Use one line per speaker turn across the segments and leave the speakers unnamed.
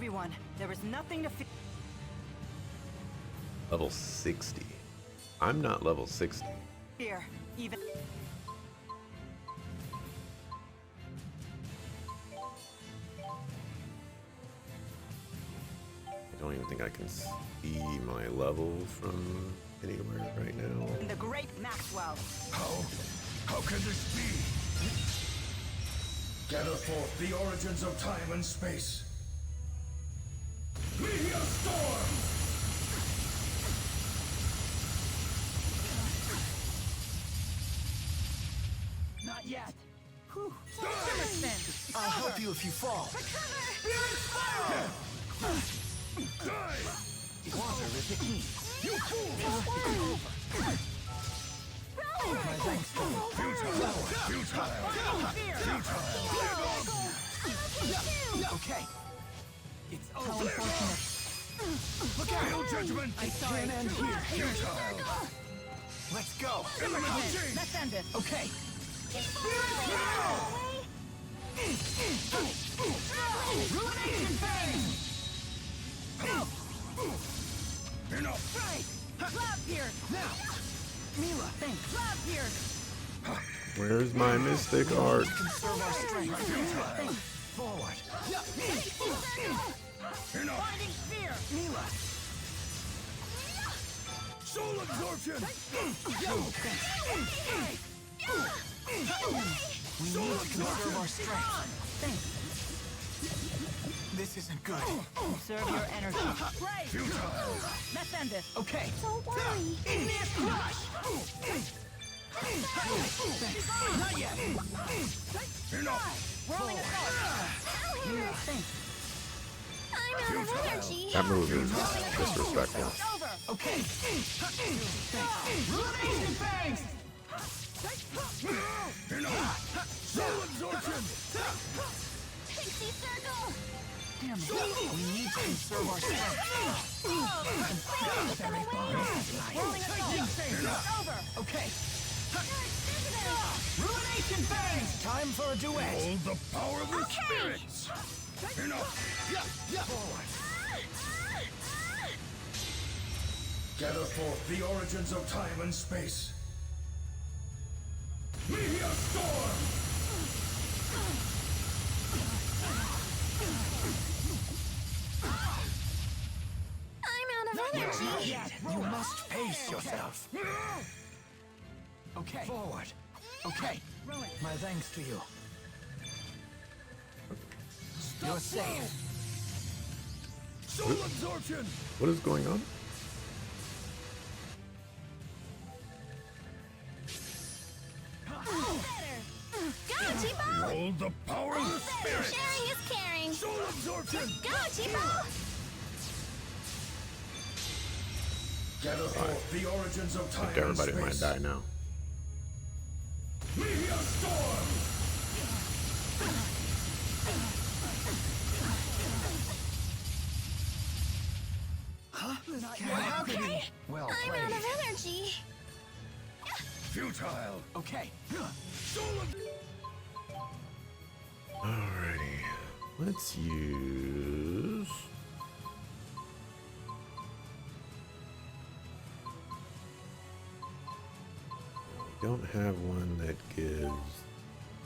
everyone. There is nothing to fear.
Level 60. I'm not level 60.
Even.
I don't even think I can see my level from anywhere right now.
The great Maxwell.
How can this be? Gather forth the origins of time and space. Meteor storm!
Not yet. Whew.
I'll help you if you fall. Water is the key. You fool! My thanks to you. Futile! Okay. It's over. Unfortunate. Look out, gentlemen! I can't end here. Futile! Let's go.
Let's end it.
Okay. Ruination bang! Enough!
Right. Cloud pierce.
Now! Mila,
Thanks. Cloud pierce.
Where's my mystic art?
conserve our strength. Forward. Enough!
Binding spear.
Mila! Soul absorption! We need to conserve our strength.
Thanks.
This isn't good.
Conserve your energy. Right.
Futile!
Let's end it.
Okay.
Don't worry.
Igneous crush! Not yet! Enough!
Whirling assault. Thanks.
I'm out of energy.
That move is disrespectful.
It's over.
Okay. Ruination bangs! Enough! Soul absorption!
Pixie circle.
Damn it.
We need to conserve our strength. Very bond.
Whirling assault. It's over.
Okay. Ruination bangs! Time for a duet. Hold the power of the spirits. Enough. Forward. Gather forth the origins of time and space. Meteor storm!
I'm out of energy.
You must pace yourself. Okay. Forward. Okay. My thanks to you. You're safe. Soul absorption!
What is going on?
Go, Tipo!
Hold the power of the spirit!
Sharing is caring.
Soul absorption!
Go, Tipo!
Gather forth the origins of
I
time
think everybody
and
might
space.
die now.
Meteor storm! Huh?
Okay.
Well
I'm
played.
out of energy.
Futile. Okay. Soul
Alrighty. Let's use... We don't have one that gives...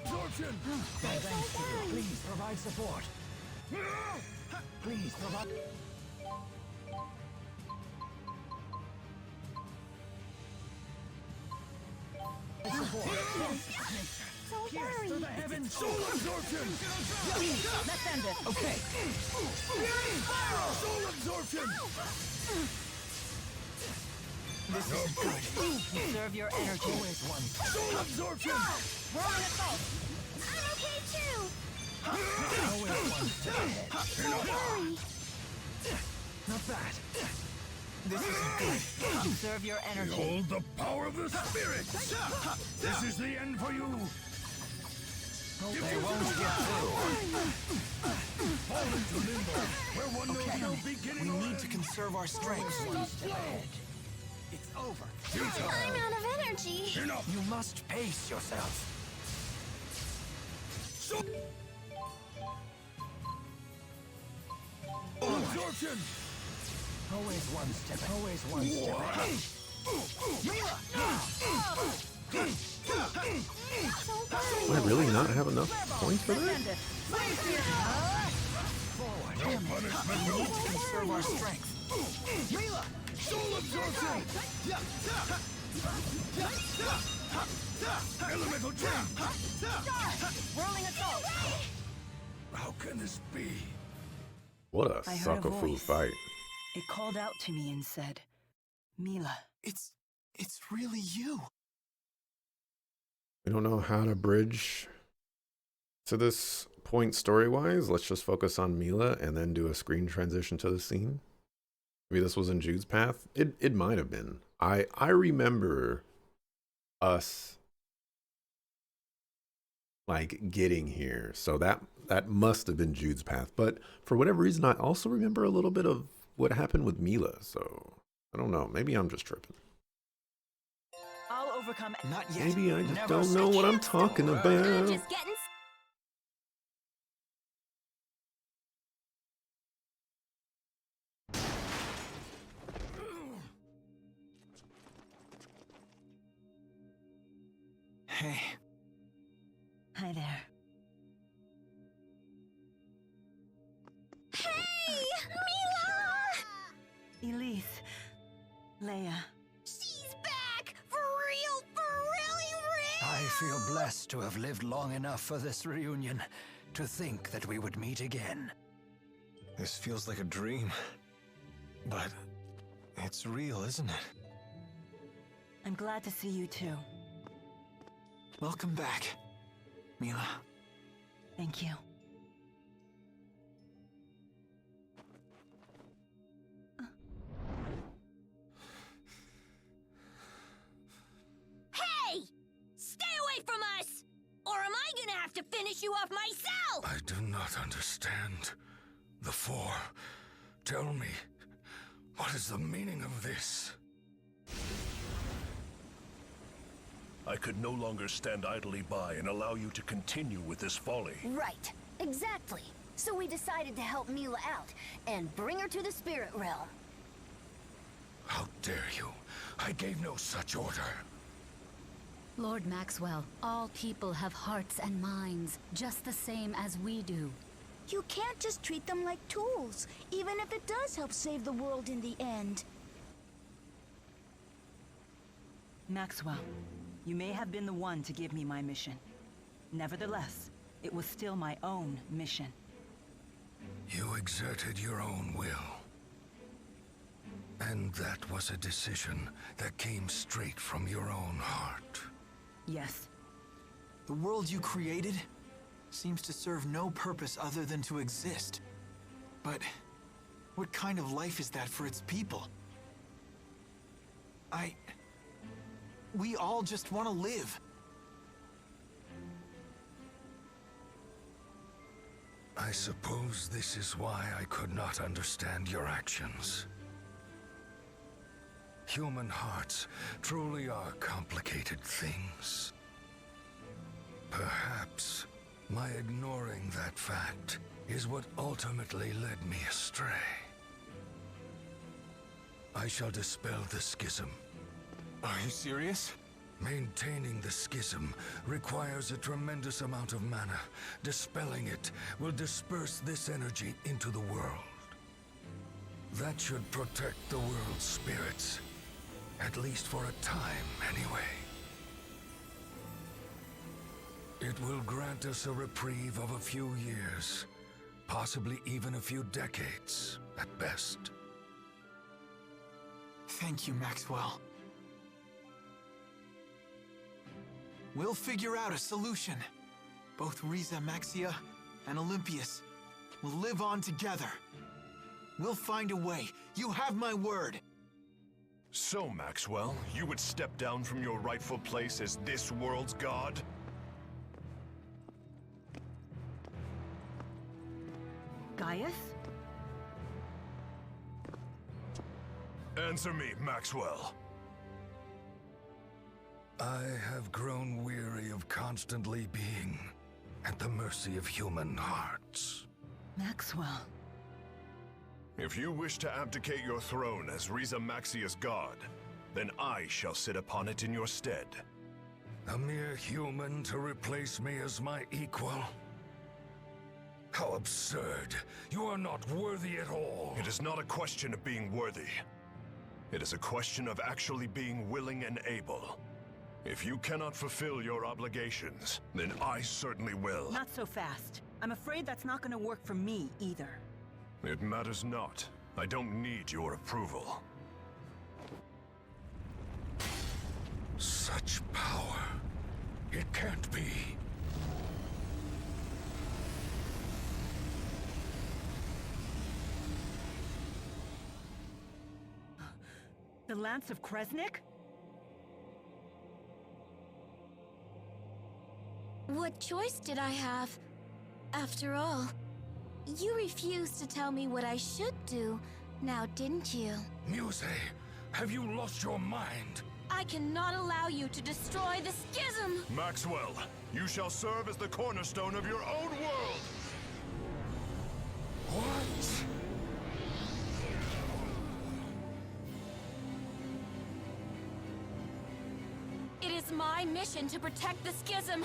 absorption! My thanks to you. Please provide support. Please provide... support.
Don't worry.
To the heavens! Soul absorption!
Let's end it.
Okay. Spiral! Soul absorption! This is good.
Conserve your energy.
Always one. Soul absorption!
Whirling assault.
I'm okay too.
Always one. To the head.
Don't worry.
Not bad. This isn't good.
Conserve your energy.
Behold the power of the spirit! This is the end for you! They won't get through. Fall into limbo, where one knows no beginning or end.
conserve our strength.
It's over.
I'm out of energy.
Enough!
You must pace yourself.
Absorption!
Always one step ahead.
Do I really not have enough points for that?
Send it.
Forward.
No punishment
We
will
need to conserve our strength.
soul absorption! Elemental jam!
Whirling assault.
How can this be?
What a
I heard a
sucker-foo
voice.
fight.
It called out to me and said, Mila.
It's really you.
We don't know how to bridge to this point story-wise. Let's just focus on Mila and then do a screen transition to the scene. Maybe this was in Jude's path. It might have been. I remember us like getting here, so that must have been Jude's path. But for whatever reason, I also remember a little bit of what happened with Mila. So I don't know. Maybe I'm just tripping.
I'll overcome.
Not yet.
Maybe I just
Never
don't know what I'm talking
I'm
about.
just getting
Hey,
Hi there.
Hey! Mila!
Elise. Leia.
She's back! For really real!
I feel blessed to have lived long enough for this reunion to think that we would meet again.
This feels like a dream. But it's real, isn't it?
I'm glad to see you too.
Welcome back, Mila.
Thank you.
Hey! Stay away from us! Or am I gonna have to finish you off myself?
I do not understand. The Four. Tell me, what is the meaning of this? I could no longer stand idly by and allow you to continue with this folly.
Right, exactly. So we decided to help Mila out and bring her to the spirit realm.
How dare you? I gave no such order.
Lord Maxwell, all people have hearts and minds, just the same as we do.
You can't just treat them like tools, even if it does help save the world in the end.
Maxwell, you may have been the one to give me my mission. Nevertheless, it was still my own mission.
You exerted your own will. And that was a decision that came straight from your own heart.
Yes,
The world you created seems to serve no purpose other than to exist. But what kind of life is that for its people? We all just want to live.
I suppose this is why I could not understand your actions. Human hearts truly are complicated things. Perhaps my ignoring that fact is what ultimately led me astray. I shall dispel the schism.
Are you serious?
Maintaining the schism requires a tremendous amount of mana. Dispelling it will disperse this energy into the world. That should protect the world's spirits. At least for a time, anyway. It will grant us a reprieve of a few years, possibly even a few decades, at best.
Thank you, Maxwell. We'll figure out a solution. Both Riza Maxia and Olympius will live on together. We'll find a way. You have my word.
So, Maxwell, you would step down from your rightful place as this world's god?
Gaius?
Answer me, Maxwell.
I have grown weary of constantly being at the mercy of human hearts.
Maxwell.
If you wish to abdicate your throne as Riza Maxia's god, then I shall sit upon it in your stead.
A mere human to replace me as my equal? How absurd. You are not worthy at all.
It is not a question of being worthy. It is a question of actually being willing and able. If you cannot fulfill your obligations, then I certainly will.
Not so fast. I'm afraid that's not gonna work for me either.
It matters not. I don't need your approval.
Such power. It can't be.
The Lance of Kresnik?
What choice did I have? After all, you refused to tell me what I should do, now didn't you?
Muse, have you lost your mind?
I cannot allow you to destroy the schism!
Maxwell, you shall serve as the cornerstone of your own world!
What?
It is my mission to protect the schism!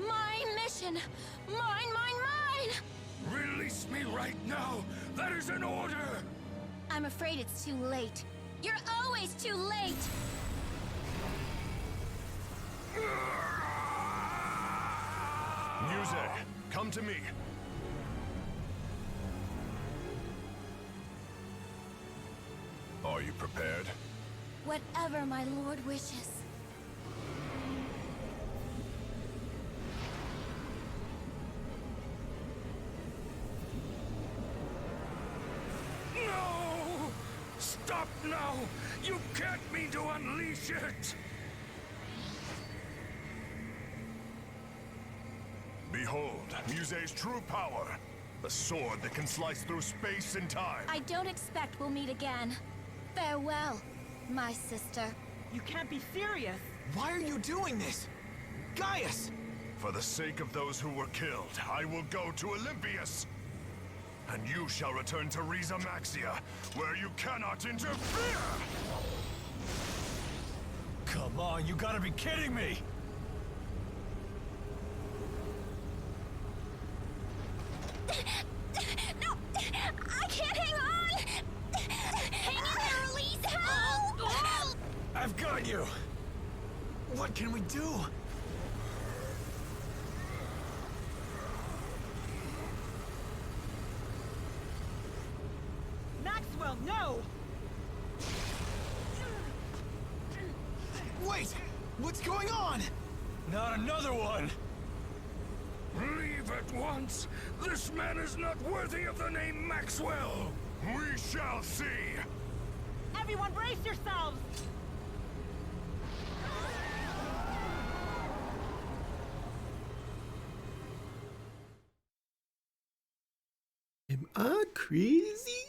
My mission! Mine, mine, mine!
Release me right now! That is an order!
I'm afraid it's too late. You're always too late!
Muse, come to me. Are you prepared?
Whatever my lord wishes.
No! Stop now! You can't mean to unleash it!
Behold, Muse's true power. The sword that can slice through space and time.
I don't expect we'll meet again. Farewell, my sister.
You can't be serious!
Why are you doing this? Gaius!
For the sake of those who were killed, I will go to Olympias. And you shall return to Riza Maxia, where you cannot interfere!
Come on, you gotta be kidding me!
No! I can't hang on! Hang in there, Elise! Help!
I've got you!
What can we do?
Maxwell, no!
Wait! What's going on?
Not another one!
Leave at once! This man is not worthy of the name Maxwell!
We shall see!
Everyone brace yourselves!
Am I crazy?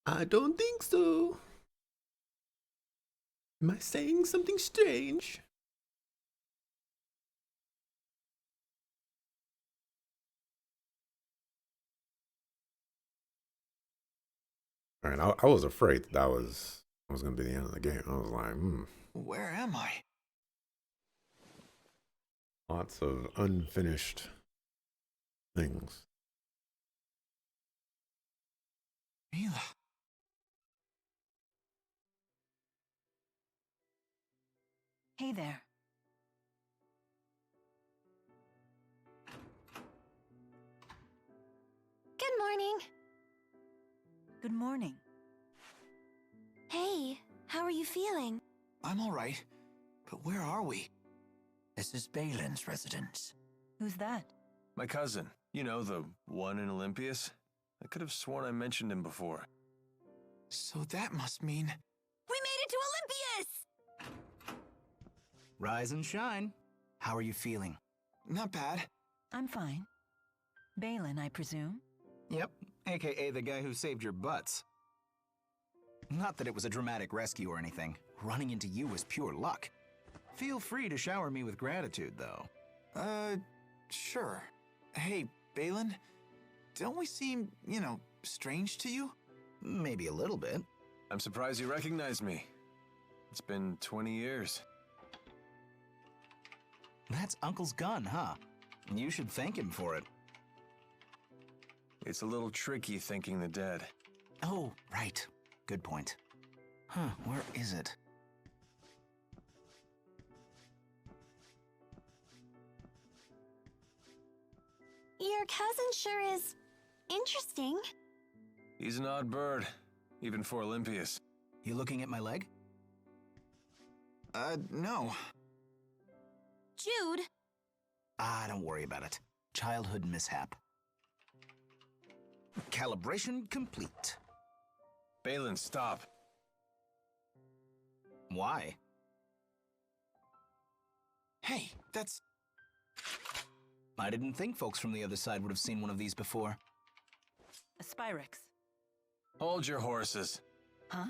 I don't think so. Am I saying something strange? All right, I was afraid that was going to be the end of the game. I was like,
Where am I?
lots of unfinished things.
Mila.
Hey there.
Good morning.
Good morning.
Hey, how are you feeling?
I'm alright. But where are we?
This is Balin's residence.
Who's that?
My cousin. You know, the one in Olympias? I could have sworn I mentioned him before.
So that must mean...
We made it to Olympias!
Rise and shine. How are you feeling?
Not bad.
I'm fine. Balin, I presume?
Yep, aka the guy who saved your butts. Not that it was a dramatic rescue or anything. Running into you was pure luck. Feel free to shower me with gratitude, though.
Sure. Hey, Balin, don't we seem, strange to you?
Maybe a little bit.
I'm surprised you recognized me. It's been 20 years.
That's Uncle's gun, huh? You should thank him for it.
It's a little tricky thanking the dead.
Oh, right. Good point. Huh, where is it?
Your cousin sure is interesting.
He's an odd bird, even for Olympius.
You looking at my leg? No.
Jude,
Don't worry about it. Childhood mishap. Calibration complete.
Balin, stop.
Why?
Hey, that's...
I didn't think folks from the other side would have seen one of these before.
A Spyrex.
Hold your horses.
Huh?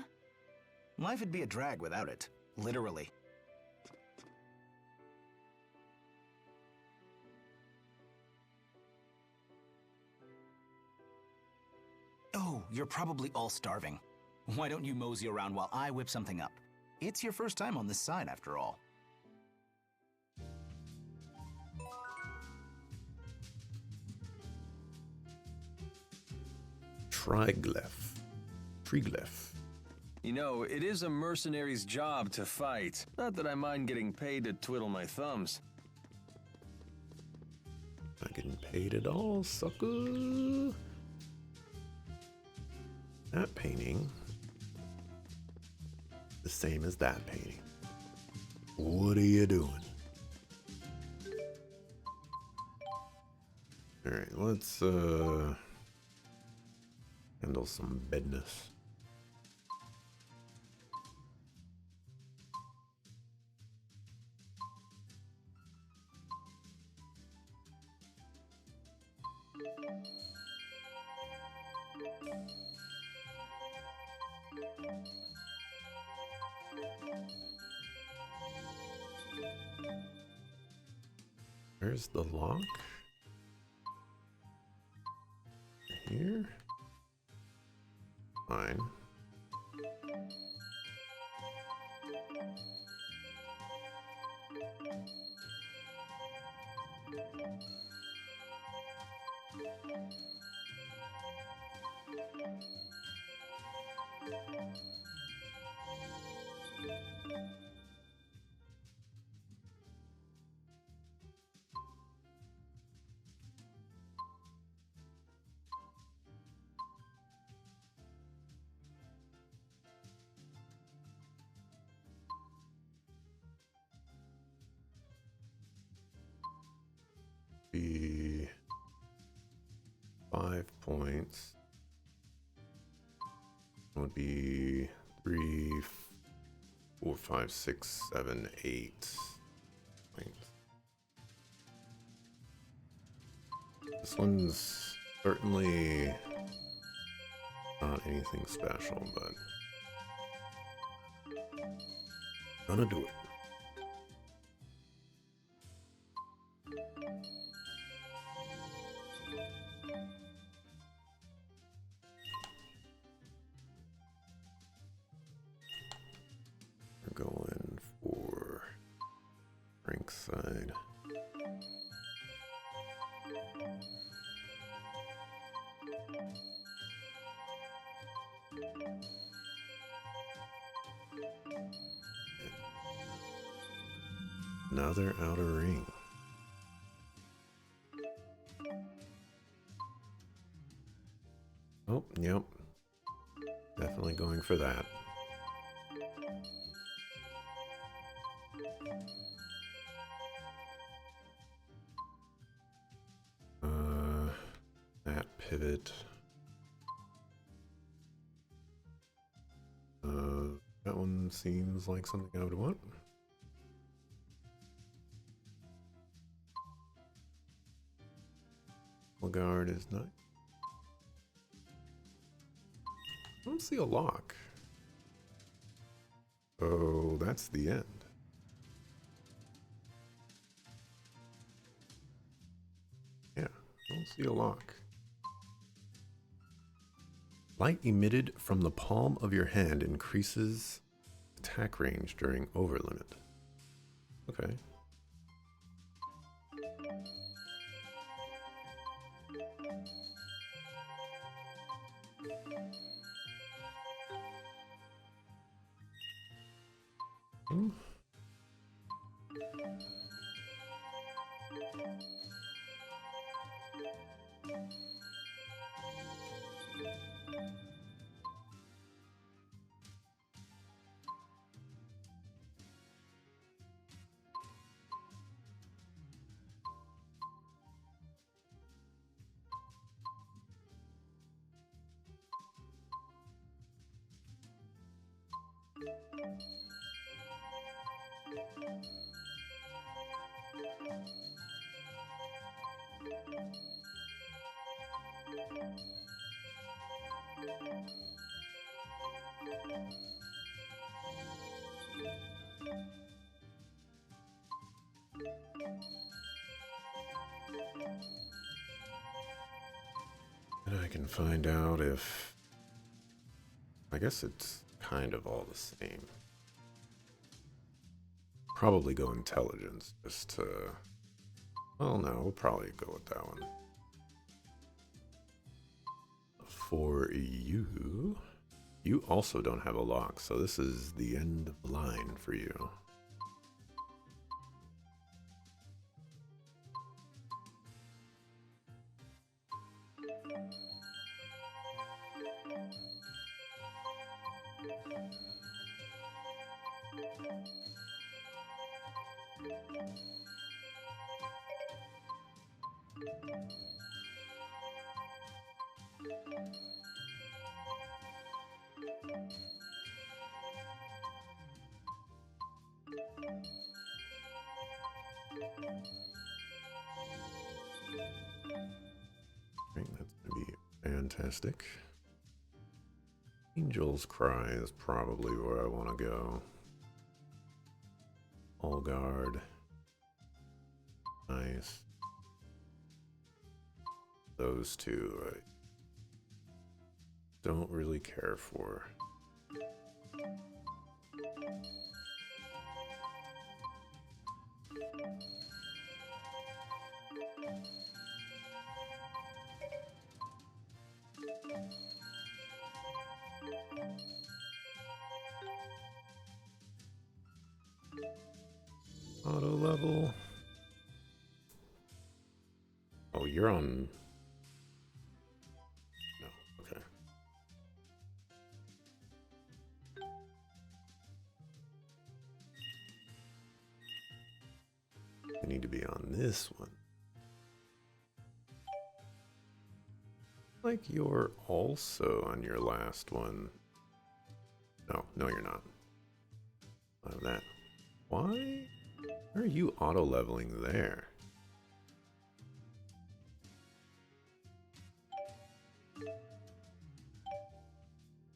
Life would be a drag without it. Literally. Oh, you're probably all starving. Why don't you mosey around while I whip something up? It's your first time on this side, after all.
Triglyph.
You know, it is a mercenary's job to fight. Not that I mind getting paid to twiddle my thumbs.
Not getting paid at all, sucker. That painting. The same as that painting. What are you doing? Alright, let's handle some business. Where's the lock? Here? Fine. Be 5 points. Would be 3, 4, 5, 6, 7, 8 points. This one's certainly not anything special, but gonna do it. We're going for Frank's side. Another outer ring. Oh, yep. Definitely going for that. That pivot. That one seems like something I would want. Guard is nice. I don't see a lock. Oh, that's the end. Yeah, I don't see a lock. Light emitted from the palm of your hand increases attack range during overlimit. Okay. Hmm. And I can find out if... I guess it's kind of all the same. Probably go intelligence just to... Well, no, we'll probably go with that one. For you... You also don't have a lock, so this is the end of the line for you. Right, that's gonna be fantastic. Angel's Cry is probably where I want to go. All Guard. Nice. Those two I don't really care for. Auto level. Oh, you're on. No, okay. I need to be on this one. Like you're also on your last one. No, no, you're not. That. Why are you auto leveling there?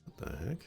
What the heck?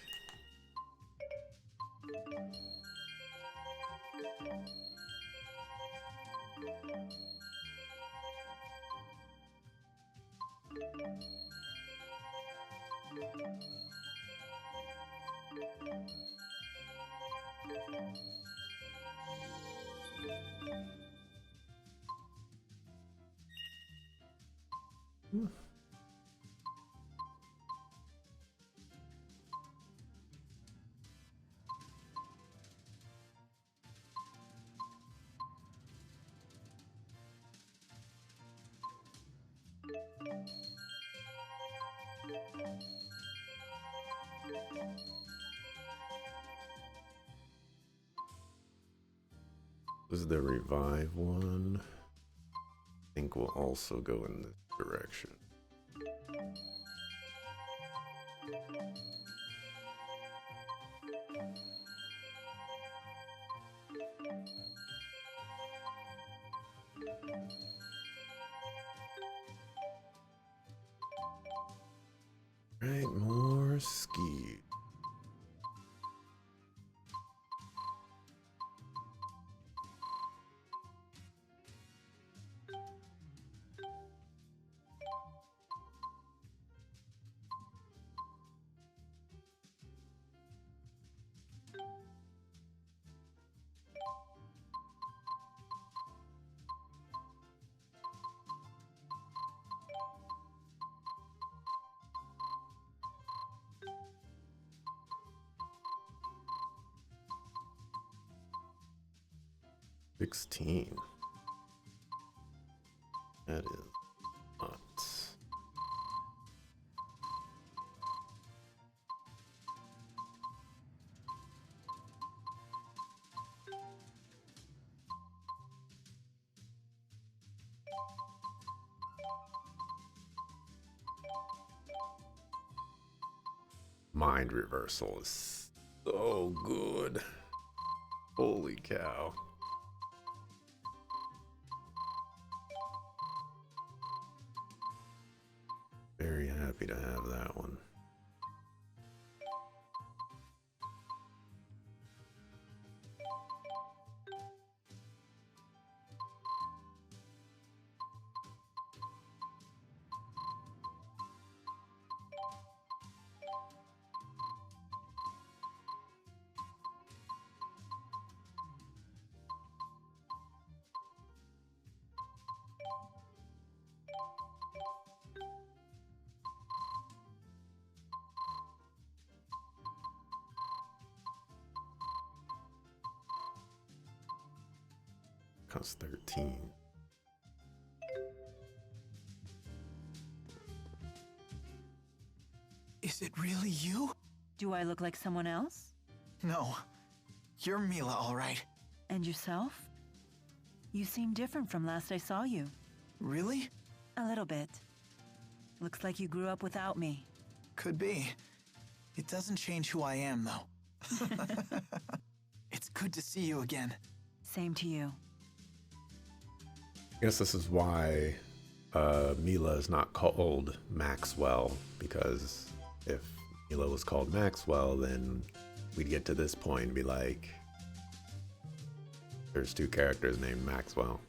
This is the revive one. I think we'll also go in this direction. Right, more ski. 16. That is nuts. Mind reversal is so good. Holy cow. Very happy to have that one. Cost 13.
Is it really you?
Do I look like someone else?
No. You're Mila, all right.
And yourself? You seem different from last I saw you.
Really?
A little bit. Looks like you grew up without me.
Could be. It doesn't change who I am, though. It's good to see you again.
Same to you.
I guess this is why Mila is not called Maxwell, because if Mila was called Maxwell, then we'd get to this point and be like, there's two characters named Maxwell.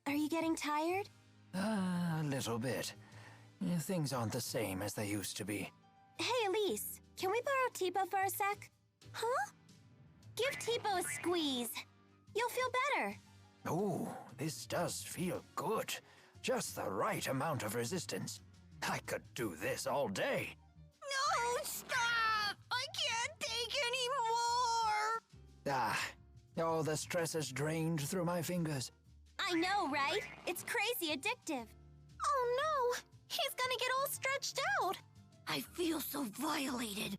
Are you getting tired?
A little bit. Things aren't the same as they used to be.
Hey, Elise, can we borrow Tipo for a sec? Huh? Give Tipo a squeeze. You'll feel better.
Oh, this does feel good. Just the right amount of resistance. I could do this all day.
No, stop! I can't take any more!
All the stress is drained through my fingers.
I know, right? It's crazy addictive. Oh no! He's gonna get all stretched out! I feel so violated.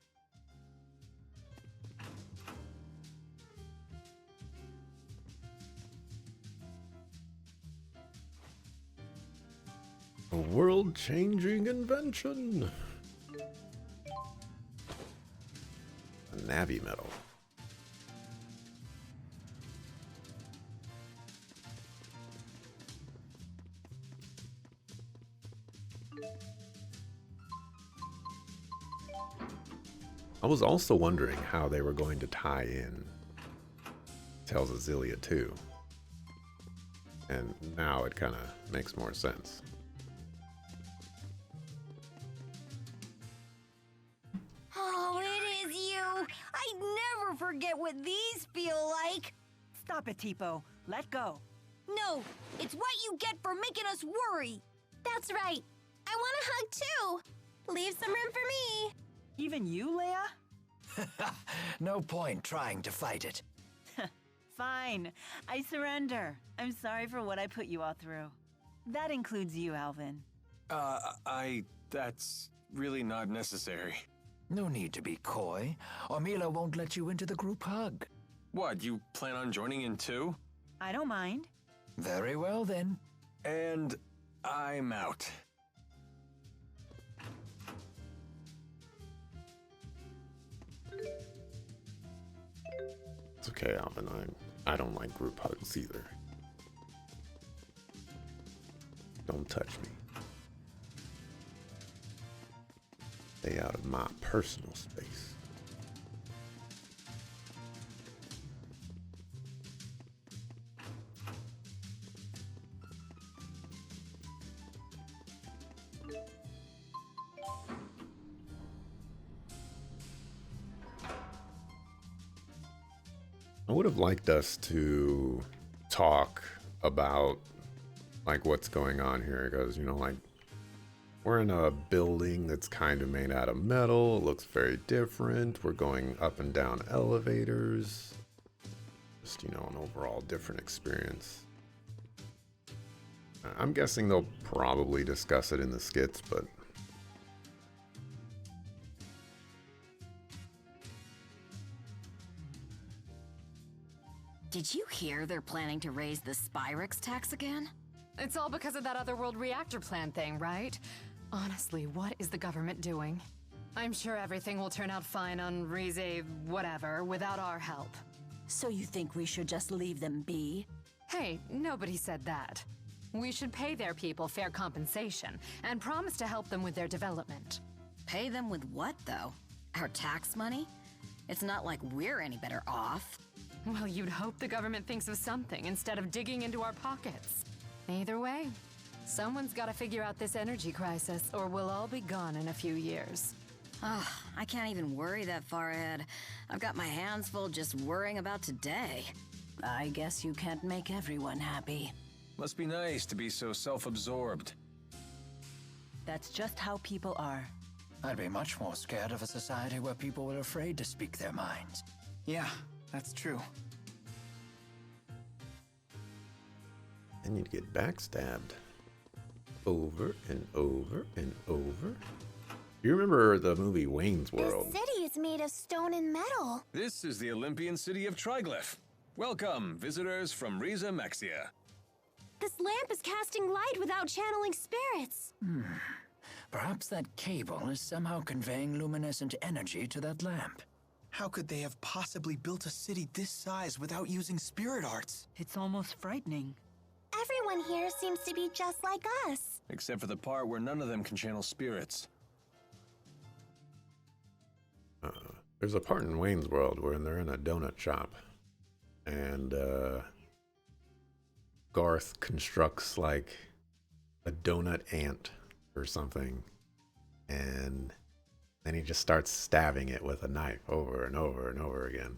A world-changing invention. A Navi medal. I was also wondering how they were going to tie in Tales of Xillia 2. And now it kind of makes more sense.
Oh, it is you! I never forget what these feel like!
Stop it, Tipo. Let go.
No, it's what you get for making us worry!
That's right. I want a hug too. Leave some room for me.
Even you, Leia?
No point trying to fight it.
Fine. I surrender. I'm sorry for what I put you all through. That includes you, Alvin.
That's really not necessary.
No need to be coy, or Mila won't let you into the group hug.
What, you plan on joining in too?
I don't mind.
Very well then.
And I'm out.
It's okay, Alvin. I don't like group hugs either. Don't touch me. Stay out of my personal space. I would have liked us to talk about like what's going on here, because you know, like We're in a building that's kind of made out of metal. It looks very different. We're going up and down elevators. Just, you know, an overall different experience. I'm guessing they'll probably discuss it in the skits, but...
Did you hear they're planning to raise the Spyrex tax again?
It's all because of that otherworld reactor plan thing, right? Honestly, what is the government doing? I'm sure everything will turn out fine on Rize whatever without our help.
So you think we should just leave them be?
Hey, nobody said that. We should pay their people fair compensation and promise to help them with their development.
Pay them with what, though? Our tax money? It's not like we're any better off.
Well, you'd hope the government thinks of something instead of digging into our pockets. Either way, someone's got to figure out this energy crisis, or we'll all be gone in a few years.
Ugh, I can't even worry that far ahead. I've got my hands full just worrying about today. I guess you can't make everyone happy.
Must be nice to be so self-absorbed.
That's just how people are.
I'd be much more scared of a society where people were afraid to speak their minds.
Yeah, that's true.
And you'd get backstabbed. Over and over and over. You remember the movie Wayne's World?
The city is made of stone and metal.
This is the Olympian city of Triglyph. Welcome, visitors from Riza Maxia.
This lamp is casting light without channeling spirits.
Perhaps that cable is somehow conveying luminescent energy to that lamp.
How could they have possibly built a city this size without using spirit arts?
It's almost frightening.
Everyone here seems to be just like us.
Except for the part where none of them can channel spirits.
There's a part in Wayne's World where they're in a donut shop. And Garth constructs like a donut ant or something. And then he just starts stabbing it with a knife over and over and over again.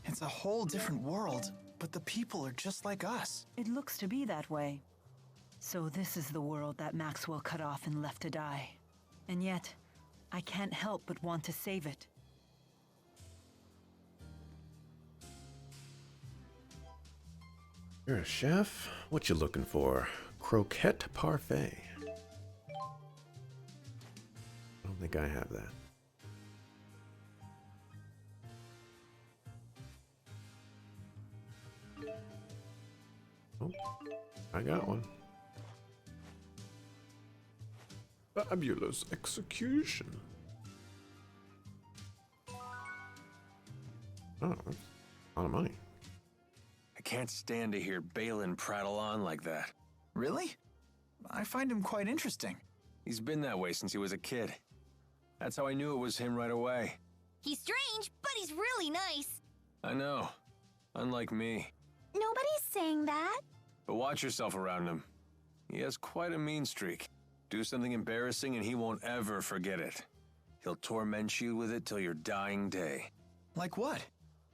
It's a whole different world, but the people are just like us.
It looks to be that way. So this is the world that Maxwell cut off and left to die. And yet, I can't help but want to save it.
You're a chef? What you looking for? Croquette parfait. I don't think I have that. Oh, I got one. Fabulous execution. Oh, that's a lot of money.
I can't stand to hear Balin prattle on like that.
Really? I find him quite interesting.
He's been that way since he was a kid. That's how I knew it was him right away.
He's strange, but he's really nice.
I know. Unlike me.
Nobody's saying that.
But watch yourself around him. He has quite a mean streak. Do something embarrassing and he won't ever forget it. He'll torment you with it till your dying day.
Like what?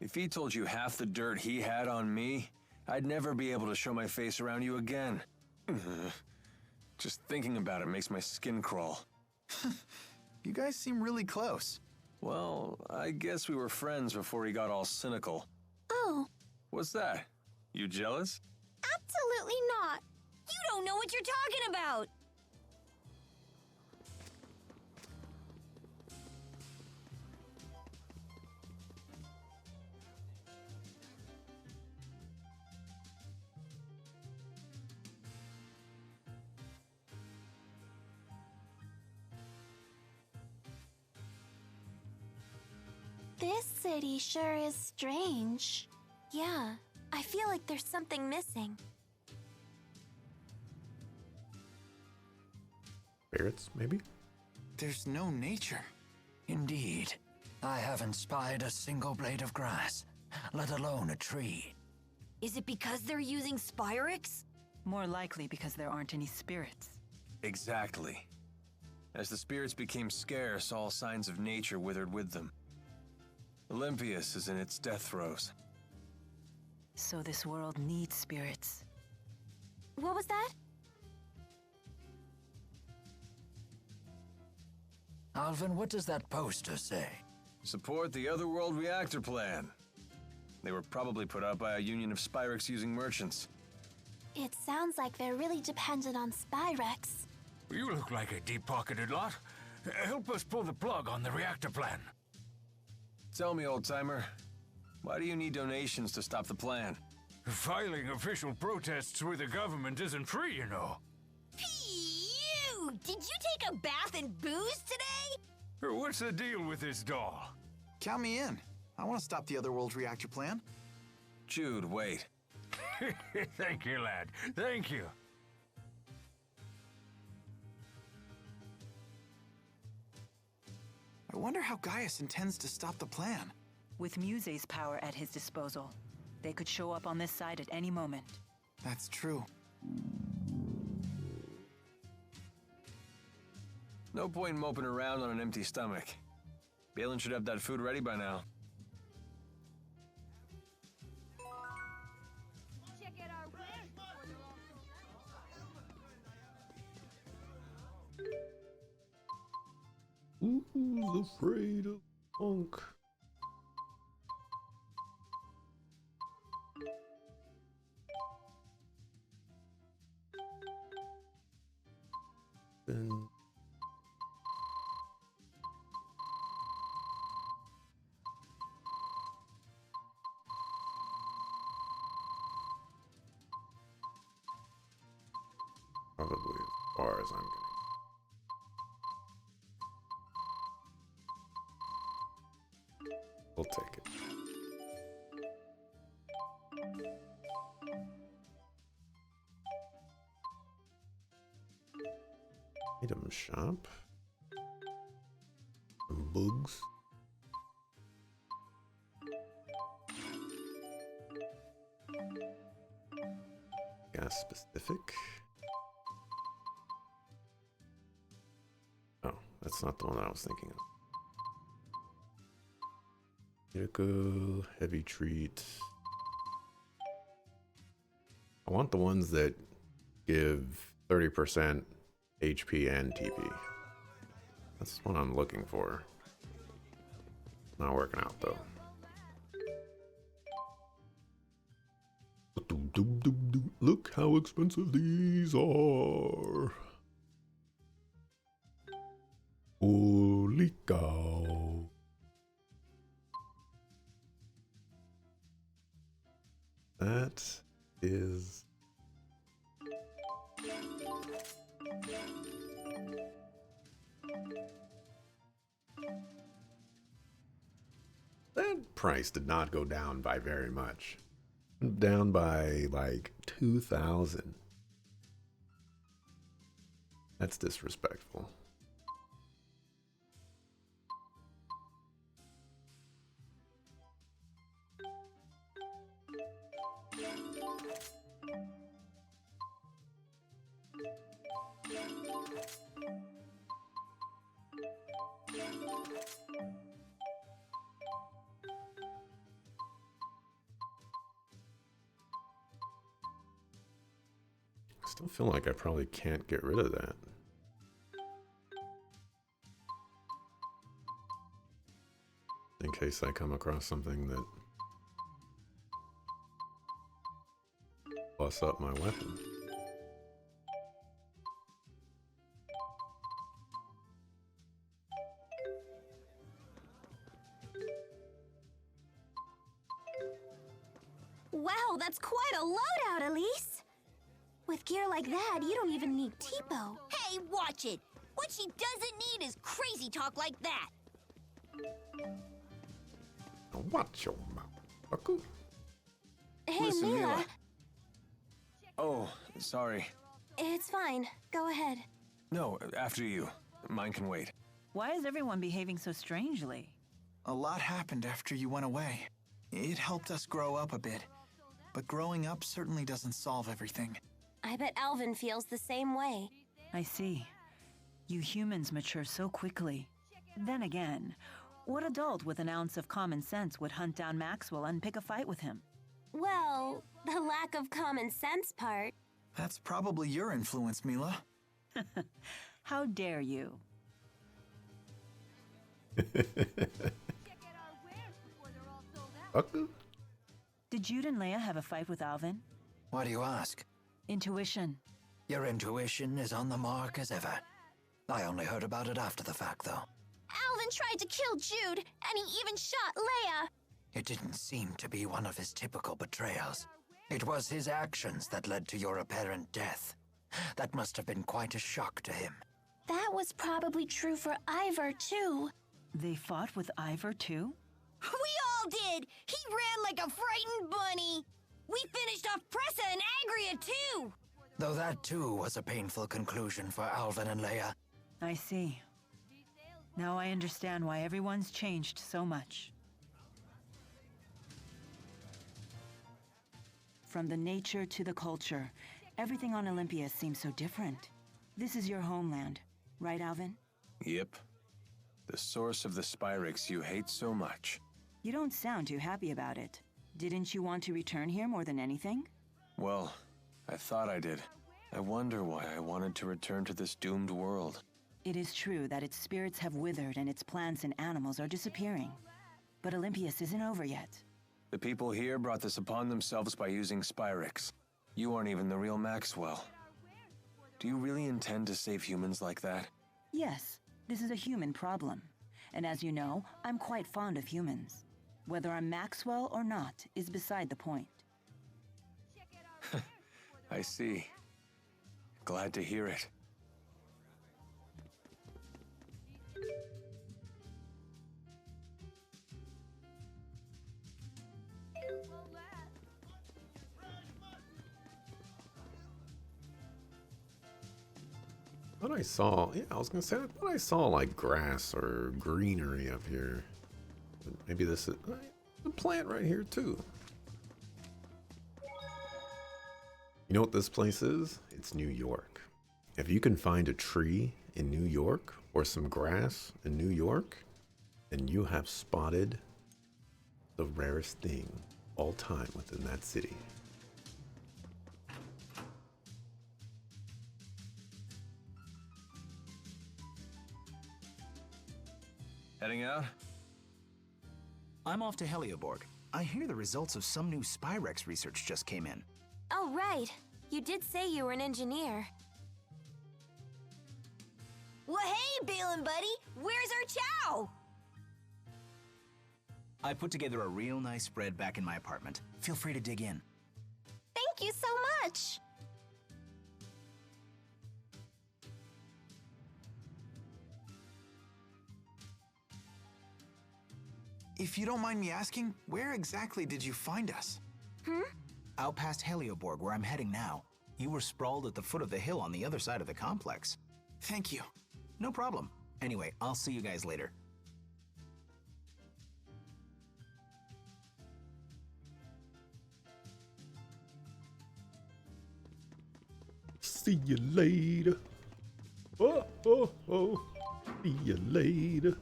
If he told you half the dirt he had on me, I'd never be able to show my face around you again. Just thinking about it makes my skin crawl.
You guys seem really close.
Well, I guess we were friends before he got all cynical.
Oh.
What's that? You jealous?
Absolutely not. You don't know what you're talking about. This city sure is strange. Yeah, I feel like there's something missing.
Spirits, maybe?
There's no nature.
Indeed. I haven't spied a single blade of grass, let alone a tree.
Is it because they're using Spyrex?
More likely because there aren't any spirits.
Exactly. As the spirits became scarce, all signs of nature withered with them. Olympias is in its death throes.
So this world needs spirits.
What was that?
Alvin, what does that poster say?
Support the Otherworld reactor plan. They were probably put out by a union of Spyrex-using merchants.
It sounds like they're really dependent on Spyrex.
You look like a deep-pocketed lot. Help us pull the plug on the reactor plan.
Tell me, old-timer, why do you need donations to stop the plan?
Filing official protests with the government isn't free, you know.
Phew! Did you take a bath in booze today?
What's the deal with this doll?
Count me in. I want to stop the Otherworld reactor plan.
Jude, wait.
Thank you, lad. Thank you.
I wonder how Gaius intends to stop the plan.
With Muse's power at his disposal, they could show up on this side at any moment.
That's true.
No point in moping around on an empty stomach. Balin should have that food ready by now.
Who's afraid of funk? Then probably as far as I'm getting. We'll take it. Item shop. Some bugs. Gas specific. Oh, that's not the one I was thinking of. Critical, heavy treat. I want the ones that give 30% HP and TP. That's what I'm looking for. Not working out though. Look how expensive these are. Holy cow. That is that price did not go down by very much. Down by like 2,000. That's disrespectful. I still feel like I probably can't get rid of that. In case I come across something that busts up my weapon.
Wow, that's quite a loadout, Elise. With gear like that, you don't even need Tipo.
Hey, watch it! What she doesn't need is crazy talk like that!
Now watch your mouth, Buckle.
Hey,
Listen,
Mila.
Mila. Oh, sorry.
It's fine. Go ahead.
No, after you. Mine can wait.
Why is everyone behaving so strangely?
A lot happened after you went away. It helped us grow up a bit. But growing up certainly doesn't solve everything.
I bet Alvin feels the same way.
I see. You humans mature so quickly. Then again, what adult with an ounce of common sense would hunt down Maxwell and pick a fight with him?
Well, the lack of common sense part.
That's probably your influence, Mila.
How dare you?
Okay.
Did Jude and Leia have a fight with Alvin?
Why do you ask?
Intuition.
Your intuition is on the mark as ever. I only heard about it after the fact, though.
Alvin tried to kill Jude, and he even shot Leia.
It didn't seem to be one of his typical betrayals. It was his actions that led to your apparent death. That must have been quite a shock to him.
That was probably true for Ivor, too.
They fought with Ivor, too?
We all did! He ran like a frightened bunny! We finished off Pressa and Agria, too!
Though that, too, was a painful conclusion for Alvin and Leia.
I see. Now I understand why everyone's changed so much. From the nature to the culture, everything on Olympia seems so different. This is your homeland, right, Alvin?
Yep. The source of the Spyrix you hate so much.
You don't sound too happy about it. Didn't you want to return here more than anything?
Well, I thought I did. I wonder why I wanted to return to this doomed world.
It is true that its spirits have withered and its plants and animals are disappearing. But Olympias isn't over yet.
The people here brought this upon themselves by using Spyrix. You aren't even the real Maxwell. Do you really intend to save humans like that?
Yes, this is a human problem. And as you know, I'm quite fond of humans. Whether I'm Maxwell or not is beside the point.
I see. Glad to hear it.
I thought I saw, yeah, I was gonna say, I thought I saw like grass or greenery up here. But maybe this is a plant right here too. You know what this place is? It's New York. If you can find a tree in New York or some grass in New York, then you have spotted the rarest thing all time within that city.
Heading out?
I'm off to Helioborg. I hear the results of some new Spyrex research just came in.
Oh, right. You did say you were an engineer.
Well, hey, Balin buddy! Where's our chow?
I put together a real nice spread back in my apartment. Feel free to dig in.
Thank you so much!
If you don't mind me asking, where exactly did you find us?
Out past Helioborg, where I'm heading now. You were sprawled at the foot of the hill on the other side of the complex.
Thank you.
No problem. Anyway, I'll see you guys later.
See you later. Oh, oh, oh. See you later.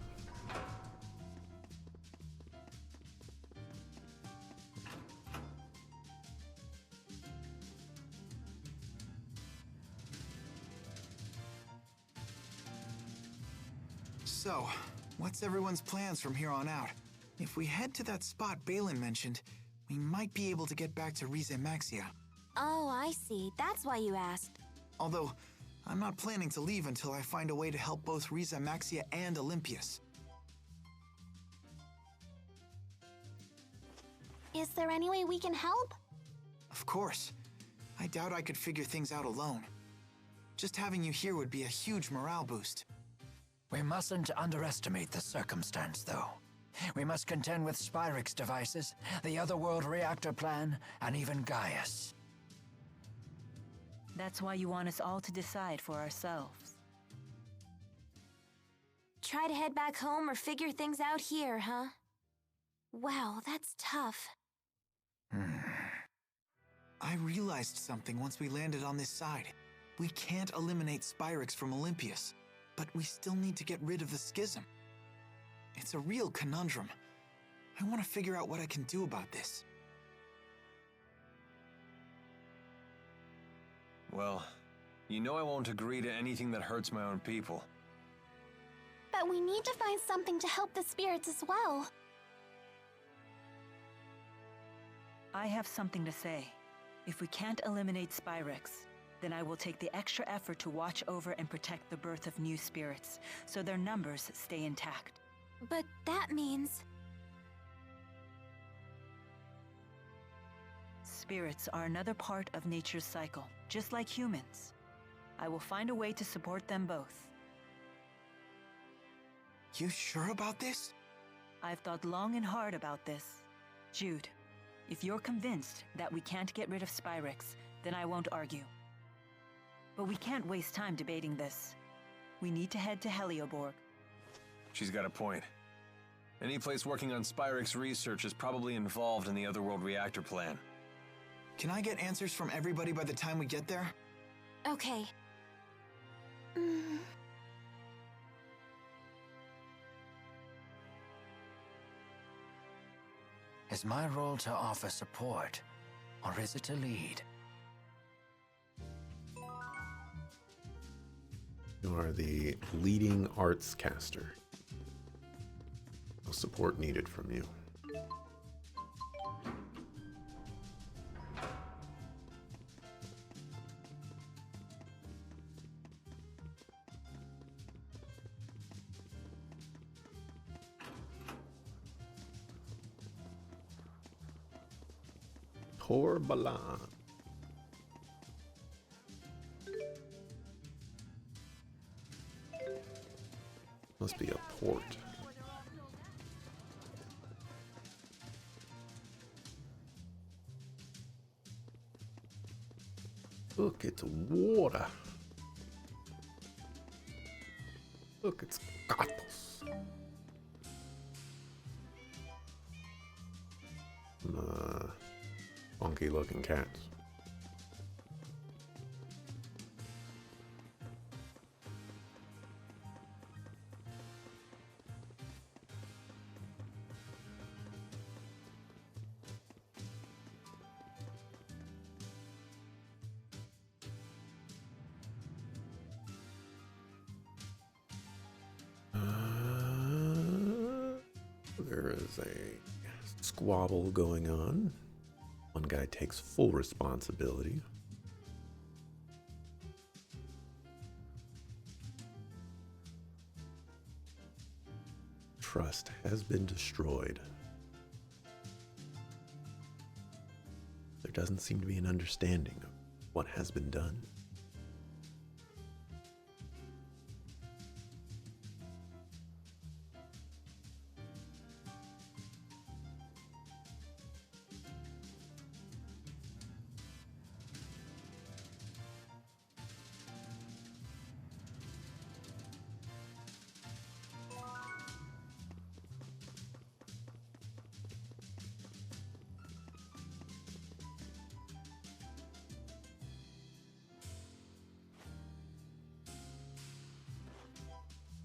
So, what's everyone's plans from here on out? If we head to that spot Balin mentioned, we might be able to get back to Rize Maxia.
Oh, I see. That's why you asked.
Although, I'm not planning to leave until I find a way to help both Rize Maxia and Olympias.
Is there any way we can help?
Of course. I doubt I could figure things out alone. Just having you here would be a huge morale boost.
We mustn't underestimate the circumstance, though. We must contend with Spyrix devices, the Otherworld reactor plan, and even Gaius.
That's why you want us all to decide for ourselves.
Try to head back home or figure things out here, huh? Wow, that's tough.
I realized something once we landed on this side. We can't eliminate Spyrix from Olympias, but we still need to get rid of the schism. It's a real conundrum. I want to figure out what I can do about this.
Well, you know I won't agree to anything that hurts my own people.
But we need to find something to help the spirits as well.
I have something to say. If we can't eliminate Spyrix, then I will take the extra effort to watch over and protect the birth of new spirits, so their numbers stay intact.
But that means...
Spirits are another part of nature's cycle, just like humans. I will find a way to support them both.
You sure about this?
I've thought long and hard about this. Jude, if you're convinced that we can't get rid of Spyrix, then I won't argue. But we can't waste time debating this. We need to head to Helioborg.
She's got a point. Any place working on Spyrix research is probably involved in the Otherworld reactor plan.
Can I get answers from everybody by the time we get there?
Okay.
Is my role to offer support, or is it to lead?
You are the leading arts caster. No support needed from you. Poor Balan. Must be a port. Look, it's water. Look, it's gatos. Funky looking cats. There is a squabble going on. One guy takes full responsibility. Trust has been destroyed. There doesn't seem to be an understanding of what has been done.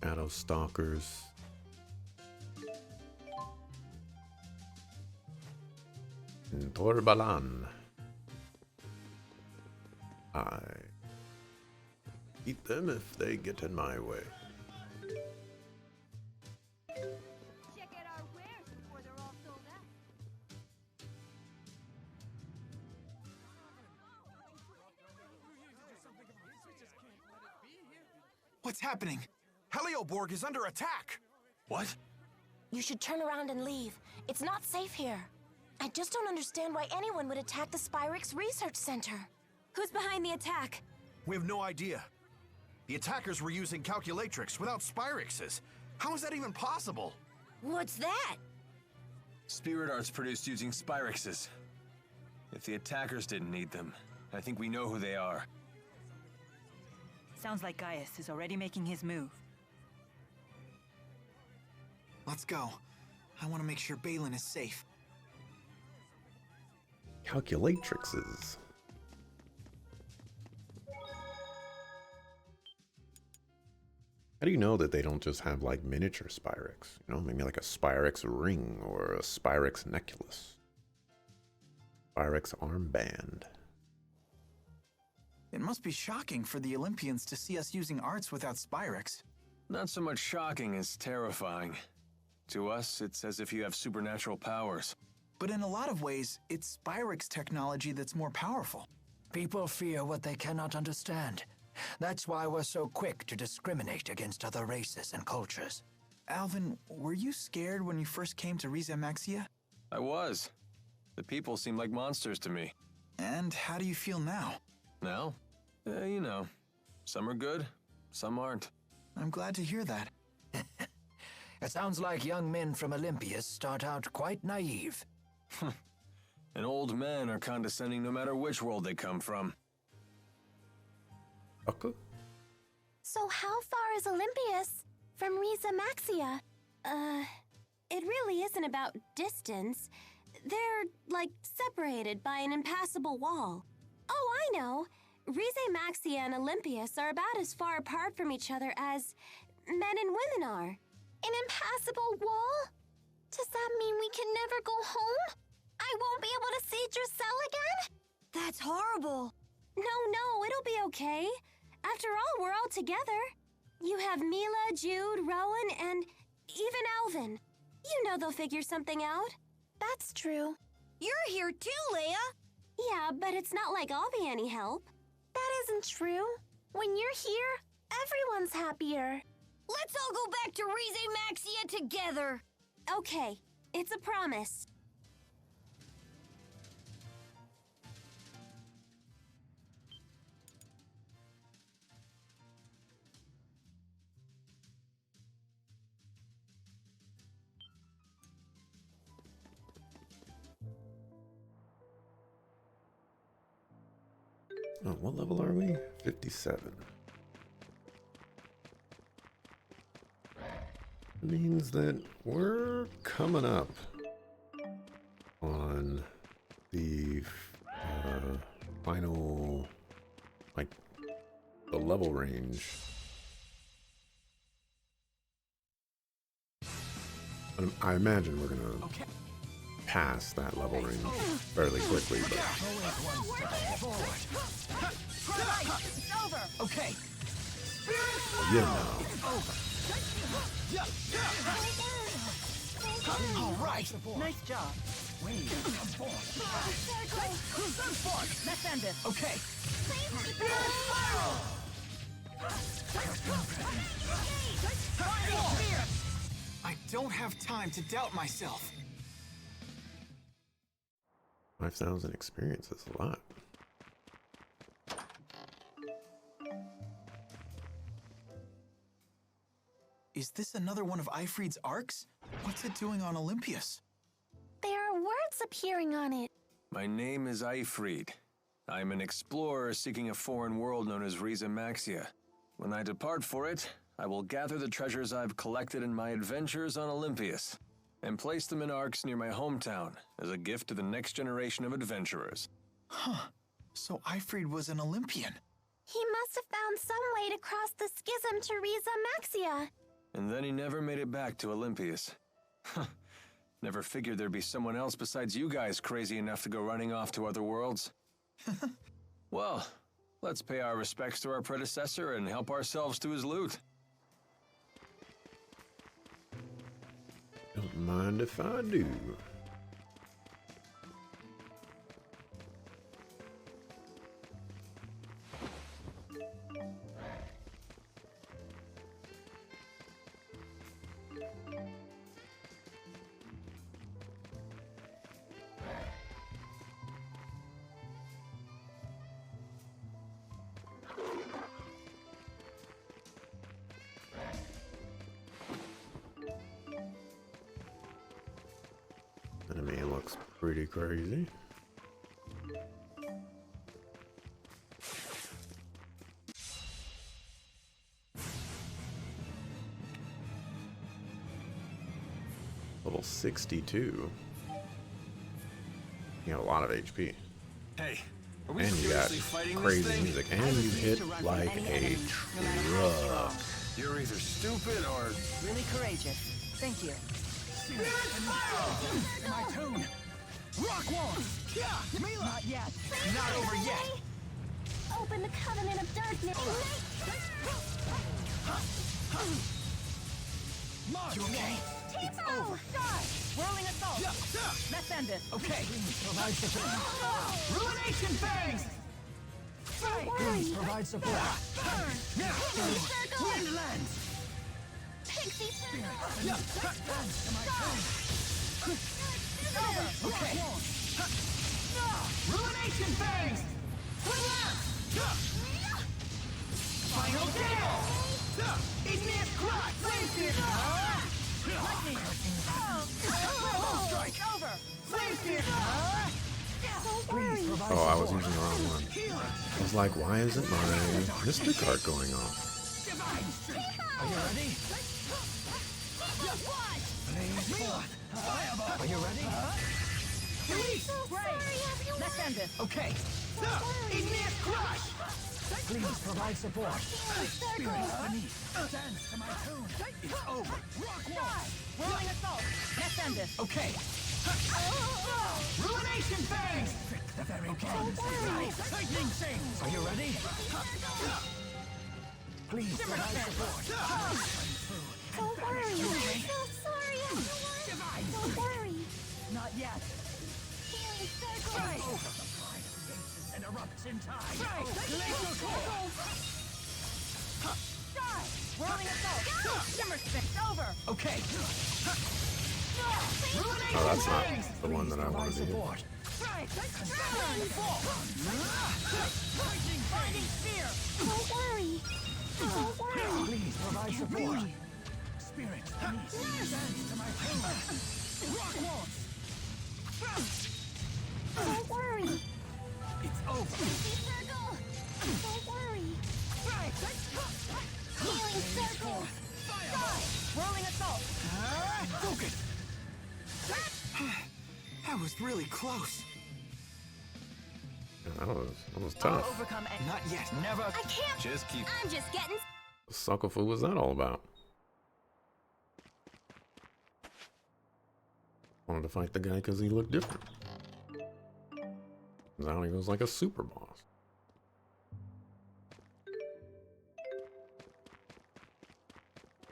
Shadow Stalkers. And Torbalan. I eat them if they get in my way.
Check out our wares before they're all sold out.
What's happening? Helioborg is under attack! What?
You should turn around and leave. It's not safe here. I just don't understand why anyone would attack the Spyrix Research Center.
Who's behind the attack?
We have no idea. The attackers were using calculatrix without Spyrixes. How is that even possible?
What's that?
Spirit arts produced using Spyrixes. If the attackers didn't need them, I think we know who they are.
Sounds like Gaius is already making his move.
Let's go. I want to make sure Balin is safe.
Calculatrixes. How do you know that they don't just have like miniature Spyrix? You know, maybe like a Spyrix ring or a Spyrix necklace. Spyrix armband.
It must be shocking for the Olympians to see us using arts without Spyrix.
Not so much shocking as terrifying. To us, it's as if you have supernatural powers.
But in a lot of ways, it's Spyrix technology that's more powerful.
People fear what they cannot understand. That's why we're so quick to discriminate against other races and cultures.
Alvin, were you scared when you first came to Riza Maxia?
I was. The people seemed like monsters to me.
And how do you feel now?
Now? You know, some are good, some aren't.
I'm glad to hear that.
It sounds like young men from Olympias start out quite naive.
And old men are condescending no matter which world they come from.
Okay.
So how far is Olympias from Riza Maxia? It really isn't about distance. They're, like, separated by an impassable wall. Oh, I know. Riza Maxia and Olympias are about as far apart from each other as men and women are. An impassable wall? Does that mean we can never go home? I won't be able to see Giselle again?
That's horrible.
No, it'll be okay. After all, we're all together. You have Mila, Jude, Rowan, and even Alvin. You know they'll figure something out. That's true.
You're here too, Leia.
Yeah, but it's not like I'll be any help. That isn't true. When you're here, everyone's happier.
Let's all go back to Rize Maxia together.
Okay, it's a promise.
Oh, what level are we? 57. Means that we're coming up on the final, like, the level range. I imagine we're gonna pass that level range fairly quickly, but
Okay.
you know.
All right.
Nice job. Let's end this.
Okay. I don't have time to doubt myself.
5,000 experience is a lot.
Is this another one of Ifrid's arcs? What's it doing on Olympias?
There are words appearing on it.
My name is Ifrid. I'm an explorer seeking a foreign world known as Riza Maxia. When I depart for it, I will gather the treasures I've collected in my adventures on Olympias and place them in arcs near my hometown as a gift to the next generation of adventurers.
Huh. So Ifrid was an Olympian.
He must have found some way to cross the schism to Riza Maxia.
And then he never made it back to Olympias. Never figured there'd be someone else besides you guys crazy enough to go running off to other worlds. Well, let's pay our respects to our predecessor and help ourselves to his loot.
Don't mind if I do. Enemy looks pretty crazy. Level 62. You have a lot of HP.
Hey, are we
And you got
seriously fighting
crazy
this thing?
music. And you hit like a truck.
You're either stupid or
Really courageous. Thank you.
My tune. Rock one. Mila.
Not yet.
Not over yet.
Open the covenant of darkness.
You okay? It's over.
Whirling assault. Let's end it.
Okay. Provide support. Ruination fangs! Please provide support.
Burn!
Now,
Circle!
Windlands!
Pixie circle!
Okay. Ruination fangs! Final gale! Igneous crush! Flame spear! Strike! Over! Flame spear! Please provide
Oh, I was using the wrong one. I was like, why isn't my Mystic card going off?
Are you ready? Blaze forth! Are you ready? Release!
Let's end it.
Okay. Igneous crush! Please provide support. Spirits beneath. Dance to my tune. It's over. Rock wall.
Whirling assault. Let's end it.
Okay. Ruination fangs! The very games. Lightning things. Are you ready? Please provide support.
Don't worry. I'm so sorry, everyone. Don't worry.
Not yet.
Healing circle.
Over the pride of the ancients and erupts in time. Glacial core.
Whirling assault. Shimmer stick. Over.
Okay.
Oh, that's not the one that I wanted to do.
Binding spear.
Don't worry. Don't worry.
Please provide support. Spirits, please. Dance to my tune. Rock waltz.
Don't worry.
It's over.
Circle. Don't worry. Healing circle.
Whirling assault.
Focus. That was really close.
Yeah, that was tough.
Overcome and
Not yet. Never.
I can't.
Just keep.
I'm just getting.
What suckerful was that all about? Wanted to fight the guy because he looked different. Now he was like a super boss.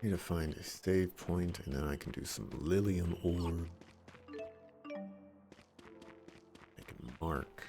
Need to find a save point, and then I can do some Lilium orb. Make a mark.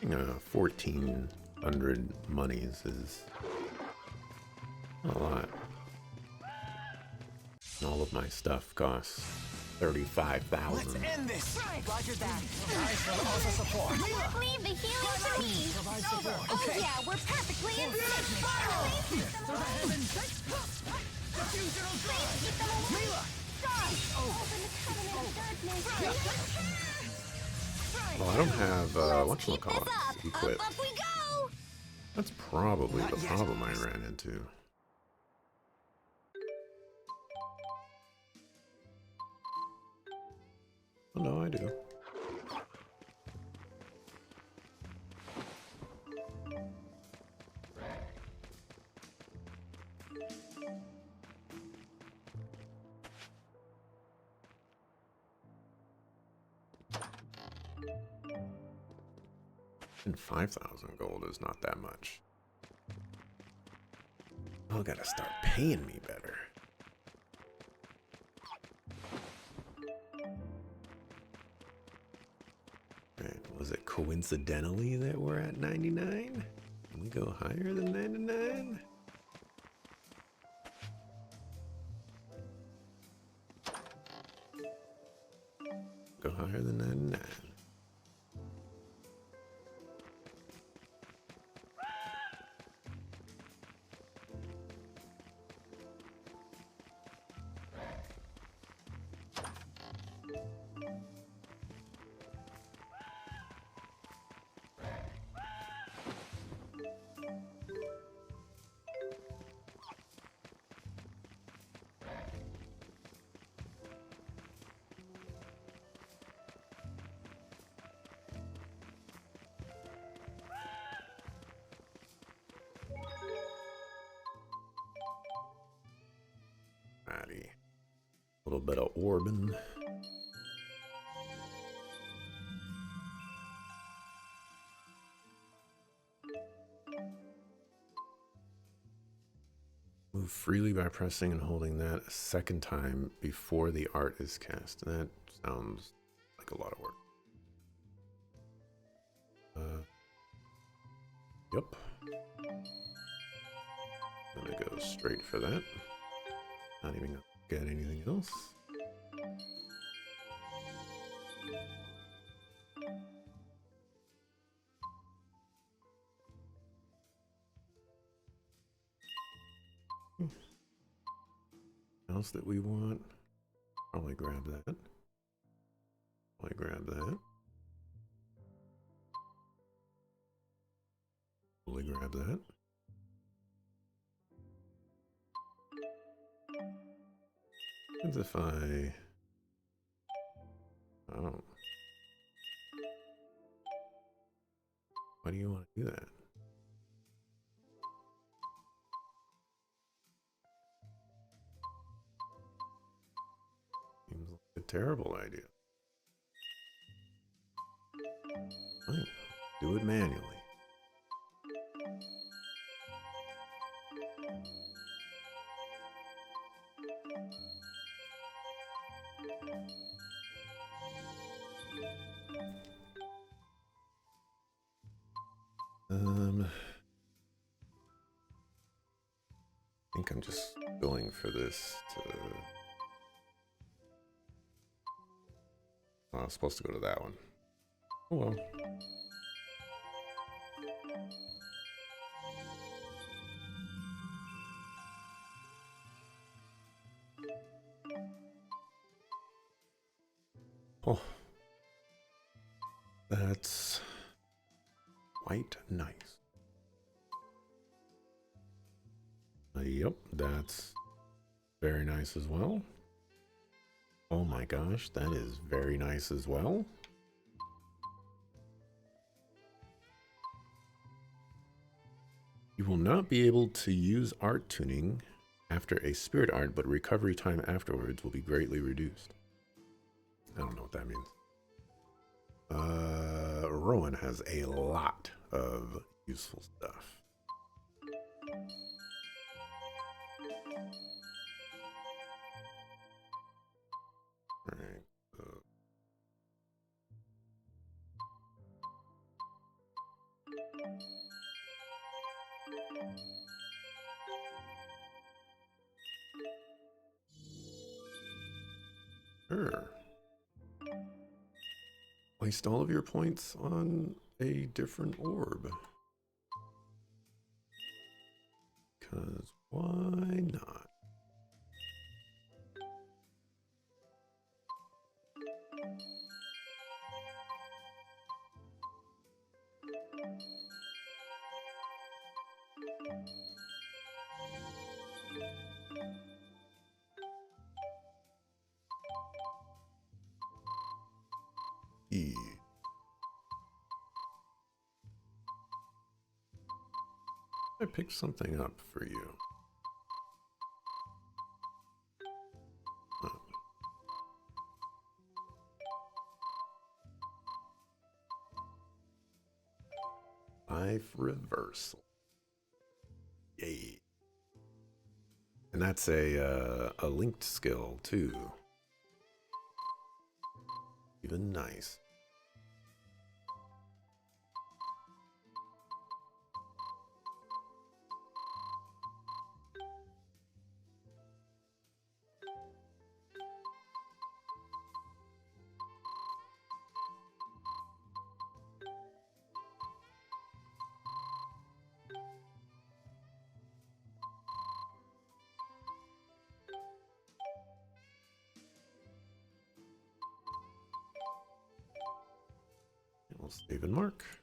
You know, 1,400 monies is a lot. All of my stuff costs 35,000.
Let's end this.
Roger that.
I shall offer support.
Leave the healing to me.
Provide support.
Oh yeah, we're perfectly in sync.
To the heavens. Diffusional drive.
Keep them away.
Mila.
Open the covenant of darkness.
Well, I don't have
Let's keep this
whatchamacallit
up.
equipped.
Up we go.
That's probably
Not
the
yet.
problem I ran into. Oh no, I do. And 5,000 gold is not that much. I gotta start paying me better. coincidentally that we're at 99? Can we go higher than 99? Go higher than 99. Alrighty. A little bit of orbing. Move freely by pressing and holding that a second time before the art is cast. That sounds like a lot of work. Yep. I'm gonna go straight for that. Not even gonna get anything else. Else that we want? Probably grab that. Probably grab that. Probably grab that. As if I... Oh. Why do you want to do that? Seems like a terrible idea. Fine. Do it manually. I think I'm just going for this to... Oh, I was supposed to go to that one. Oh well. Oh. That's quite nice. Yep, that's very nice as well. Oh my gosh, that is very nice as well. You will not be able to use art tuning after a spirit art, but recovery time afterwards will be greatly reduced. I don't know what that means. Rowan has a lot of useful stuff. Alright. Sure. Waste all of your points on a different orb. Because why not? E. I picked something up for you. Oh. Life reversal. Yay. And that's a linked skill too. Even nice. Save and mark.